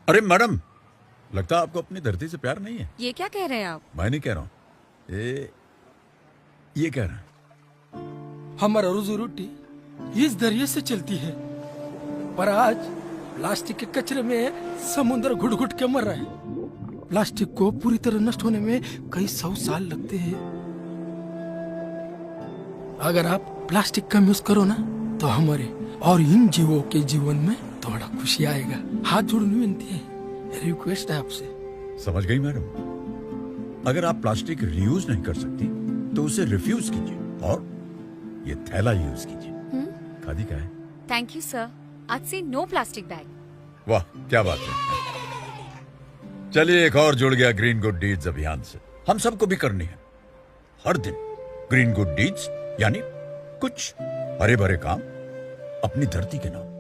अरे मैडम, लगता है आपको अपनी धरती से प्यार नहीं है। ये क्या कह रहे हैं आप? मैं नहीं कह रहा हूं, ये कह रहा है। हमारा रोजी रोटी इस दरिया से चलती है, पर आज प्लास्टिक के कचरे में समुद्र घुट घुट के मर रहा है। प्लास्टिक को पूरी तरह नष्ट होने में कई 100 साल लगते हैं। अगर आप प्लास्टिक कम यूज करो ना, तो हमारे और इन जीवों के जीवन में थोड़ा खुशी आएगा। हाथ जोड़ने विनती है, रिक्वेस्ट है आपसे। समझ गई मैडम। अगर आप प्लास्टिक रीयूज नहीं कर सकती तो उसे रिफ्यूज कीजिए और ये थैला यूज कीजिए। खादी का है। Thank you sir. आज से नो प्लास्टिक बैग। वाह क्या बात है। चलिए, एक और जुड़ गया ग्रीन गुड डीड्स अभियान से। हम सबको भी करनी है हर दिन ग्रीन गुड डीड्स, यानी कुछ हरे भरे काम अपनी धरती के नाम।